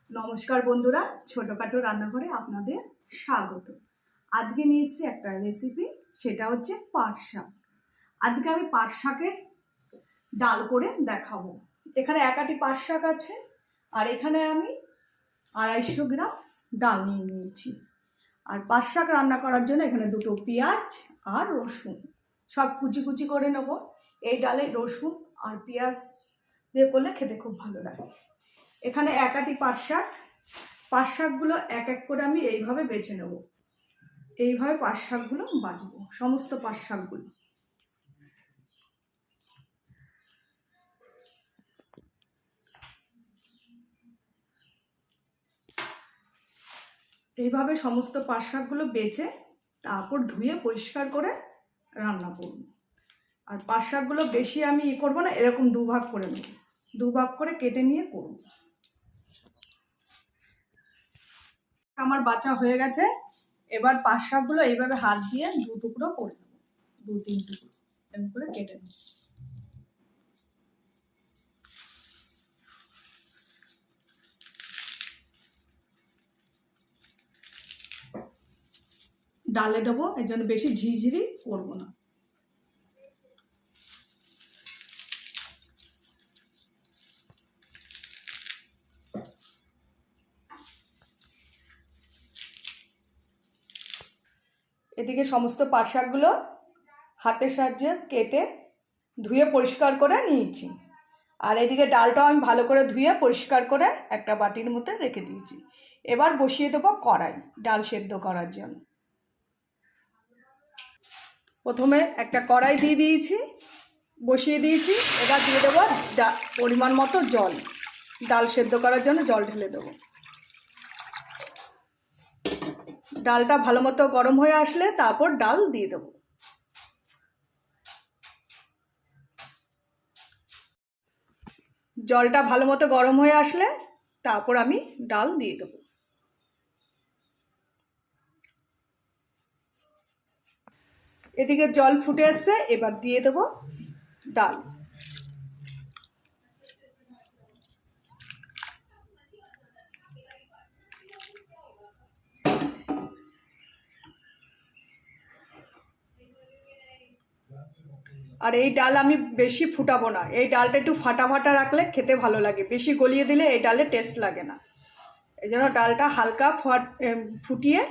নমস্কার বন্ধুরা, ছোটখাটো রান্নাঘরে আপনাদের স্বাগত। আজকে নিয়ে এসেছি একটা রেসিপি, সেটা হচ্ছে পাট শাক। আজকে আমি পাট শাকের ডাল করে দেখাবো। এখানে এক আটি পাট শাক আছে, আর এখানে আমি 250 গ্রাম ডাল নিয়ে নিয়েছি। আর পাট শাক রান্না করার জন্য এখানে দুটো পেঁয়াজ আর রসুন সব কুচি কুচি করে নেব। এই ডালে রসুন আর পেঁয়াজ দিয়ে করলে খেতে খুব ভালো লাগে। এখানে এক আটি পাট শাকগুলো এক এক করে আমি এইভাবে বেছে নেব। এইভাবে পাট শাকগুলো বাছবো, সমস্ত পাট শাকগুলো। এইভাবে সমস্ত পাট শাকগুলো বেছে তারপর ধুয়ে পরিষ্কার করে রান্না করব। আর পাট শাকগুলো বেশি আমি করবো না, এরকম দুভাগ করে নেব, দুভাগ করে কেটে নিয়ে করব। আমার বাছা হয়ে গেছে। এবার পাট শাকগুলো এইভাবে হাত দিয়ে দু টুকরো করে নেব, 2-3 টুকরো এরকম করে কেটে নেব। ডালে দেবো, এর জন্য বেশি ঝিঝিরি করবো না। এদিকে সমস্ত পাট শাকগুলো হাতের সাহায্যে কেটে ধুয়ে পরিষ্কার করে নিয়েছি। আর এদিকে ডালটাও আমি ভালো করে ধুয়ে পরিষ্কার করে একটা বাটির মধ্যে রেখে দিয়েছি। এবার বসিয়ে দেবো কড়াই ডাল সেদ্ধ করার জন্য। প্রথমে একটা কড়াই দিয়ে দিয়েছি, বসিয়ে দিয়েছি। এবার দিয়ে দেবো পরিমাণ মতো জল, ডাল সেদ্ধ করার জন্য জল ঢেলে দেবো। ডালটা ভালো মতো গরম হয়ে আসলে তারপর ডাল দিয়ে দেবো। জলটা ভালো মতো গরম হয়ে আসলে তারপর আমি ডাল দিয়ে দেবো। এদিকে জল ফুটে আসছে, এবার দিয়ে দেবো ডাল। আর এই ডাল আমি বেশি ফুটাবো না, এই ডালটা একটু ফাটা ফাটা রাখলে খেতে ভালো লাগে, বেশি গলিয়ে দিলে এই ডালে টেস্ট লাগে না। এই জন্য ডালটা হালকা ফুটিয়ে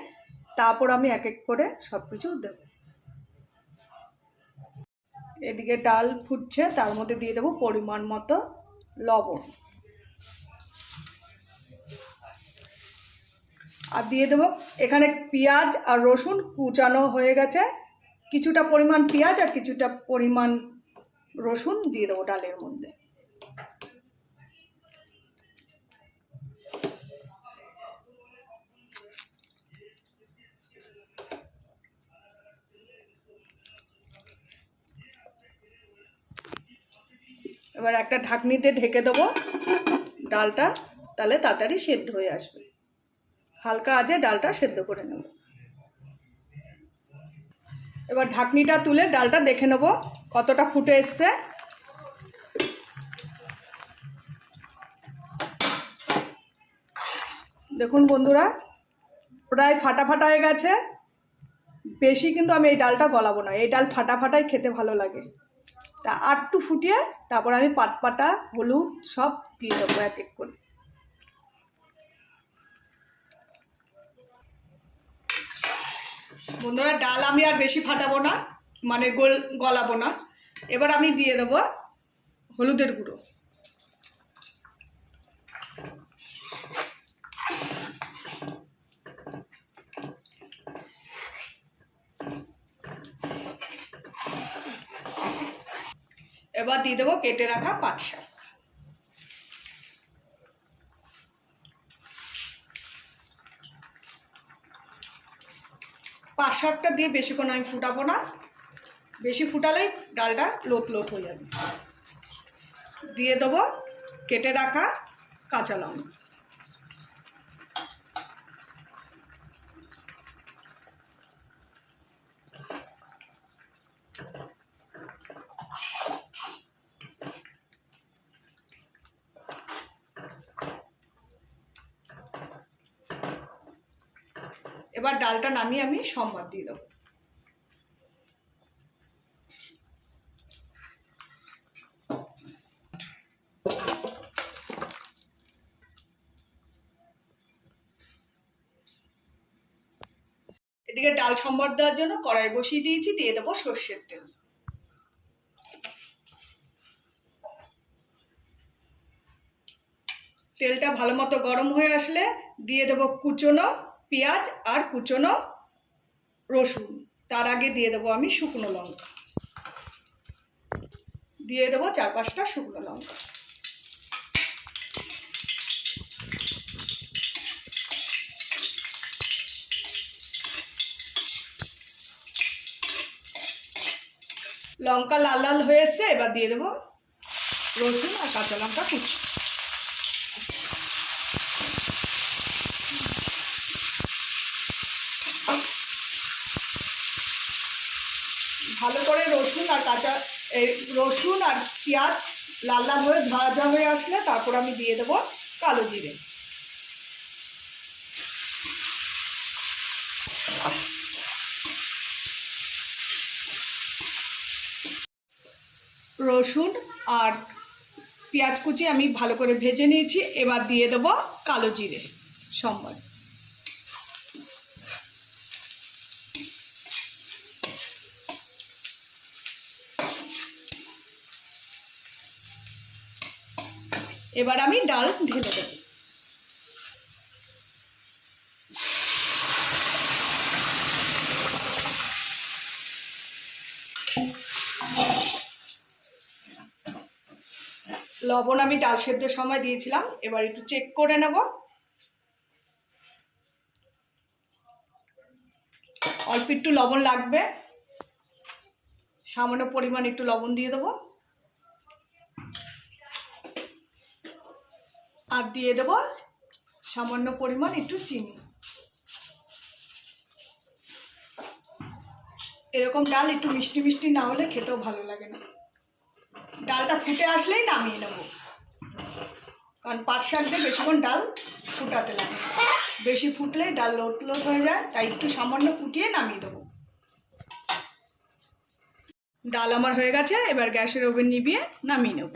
তারপর আমি এক এক করে সব কিছু দেবো। এদিকে ডাল ফুটছে, তার মধ্যে দিয়ে দেবো পরিমাণ মতো লবণ, আর দিয়ে দেবো এখানে পেঁয়াজ আর রসুন কুচানো হয়ে গেছে। কিছুটা পরিমাণ পেঁয়াজ আর কিছুটা পরিমাণ রসুন দিয়ে দেবো ডালের মধ্যে। এবার একটা ঢাকনিতে ঢেকে দেবো ডালটা, তাহলে তাড়াতাড়ি সেদ্ধ হয়ে আসবে। হালকা আঁচে ডালটা সেদ্ধ করে নেব। এবার ঢাকনিটা তুলে ডালটা দেখে নেব কতটা ফুটে এসছে। দেখুন বন্ধুরা, প্রায় ফাটা ফাটা হয়ে গেছে। বেশি কিন্তু আমি এই ডালটা গলাবো না, এই ডাল ফাটা ফাটাই খেতে ভালো লাগে। তা আরটু ফুটিয়ে তারপর আমি পাটা হলুদ সব দিয়ে দেবো এক এক করে। বন্ধুরা, ডাল আমি আর বেশি ফাটাবো না, মানে গলাবো না। এবার আমি দিয়ে দেবো হলুদের গুঁড়ো। এবার দিয়ে দেবো কেটে রাখা পাট শাক। পাট শাকটা দিয়ে বেশিক্ষণ আমি ফুটাবো না, বেশি ফুটালেই ডালটা লোত লোত হয়ে যাবে। দিয়ে দেবো কেটে রাখা কাঁচা লঙ্কা। এবার ডালটা নামিয়ে আমি সম্বার দিয়ে দেবো। এদিকে ডাল সম্বার দেওয়ার জন্য কড়াই বসিয়ে দিয়েছি, দিয়ে দেবো সর্ষের তেল। তেলটা ভালো মতো গরম হয়ে আসলে দিয়ে দেবো কুচনো পেঁয়াজ আর কুচনো রসুন। তার আগে দিয়ে দেবো আমি শুকনো লঙ্কা, দিয়ে দেবো 4-5টা শুকনো লঙ্কা। লঙ্কা লাল লাল হয়ে এসছে, এবার দিয়ে দেবো রসুন আর কাঁচা লঙ্কা কুচি। ভালো করে রসুন আর পেঁয়াজ লাল লাল হয়ে ভাজা হয়ে আসলে তারপর আমি দিয়ে দেবো কালো জিরে। রসুন আর পেঁয়াজ কুচি আমি ভালো করে ভেজে নিয়েছি, এবার দিয়ে দেবো কালো জিরে সম্বার। এবার আমি ডাল ঢেলে দেব। লবণ আমি ডাল সেদ্ধর সময় দিয়েছিলাম, এবার একটু চেক করে নেব। অল্প একটু লবণ লাগবে, সামান্য পরিমাণ একটু লবণ দিয়ে দেবো, আর দিয়ে দেবো সামান্য পরিমাণ একটু চিনি। এরকম ডাল একটু মিষ্টি মিষ্টি না হলে খেতেও ভালো লাগে না। ডালটা ফুটে আসলেই নামিয়ে নেব, কারণ পাট শাক দিয়ে বেশিক্ষণ ডাল ফুটাতে লাগে, বেশি ফুটলে ডাল লোট লোট হয়ে যায়, তাই একটু সামান্য ফুটিয়ে নামিয়ে দেবো। ডাল আমার হয়ে গেছে, এবার গ্যাসের ওভেন নিভিয়ে নামিয়ে নেব।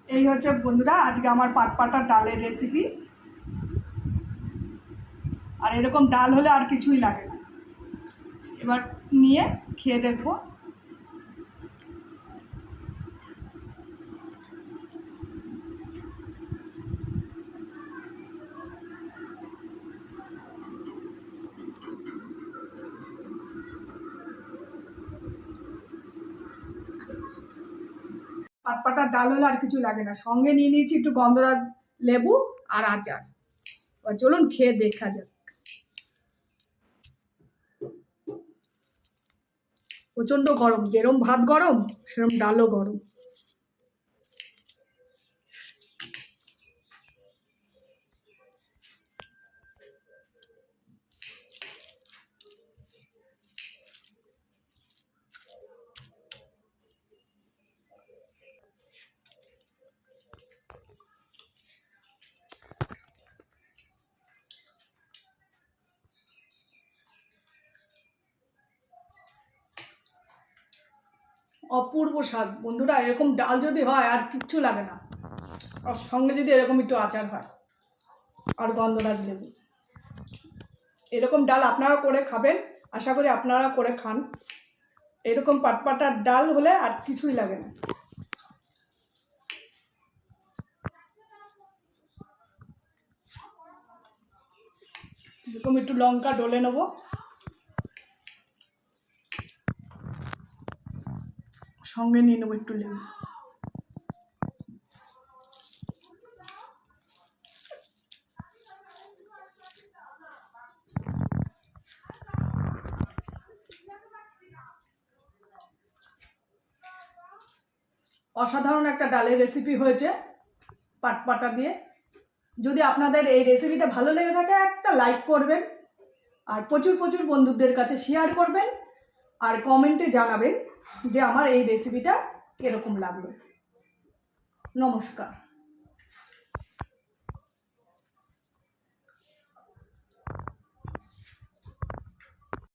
এই হচ্ছে বন্ধুরা আজকে আমার পাটপাটার ডালের রেসিপি। আর এরকম ডাল হলে আর কিছুই লাগে না। এবার নিয়ে খেয়ে দেখবো। পাটপাটার ডাল হলে আর কিছু লাগে না। সঙ্গে নিয়ে নিয়েছি একটু গন্ধরাজ লেবু আর আচার। এবার চলুন খেয়ে দেখা যাক। প্রচণ্ড গরম, যেরম ভাত গরম সেরম ডালও গরম। অপূর্ব স্বাদ বন্ধুরা। এরকম ডাল যদি হয় আর কিচ্ছু লাগে না, আর সঙ্গে যদি এরকম একটু আচার হয় আর গন্ধরাজ লেবু। এরকম ডাল আপনারা করে খাবেন, আশা করি আপনারা করে খান। এরকম পাটপাটার ডাল হলে আর কিছুই লাগে না। এরকম একটু লঙ্কা ডলে নেব, সঙ্গে নিয়ে নেবো একটু লেবু। অসাধারণ একটা ডালের রেসিপি হয়েছে পাটপাটা দিয়ে। যদি আপনাদের এই রেসিপিটা ভালো লেগে থাকে একটা লাইক করবেন, আর প্রচুর প্রচুর বন্ধুদের কাছে শেয়ার করবেন, আর কমেন্টে জানাবেন যে আমার এই রেসিপিটা কীরকম লাগলো। নমস্কার।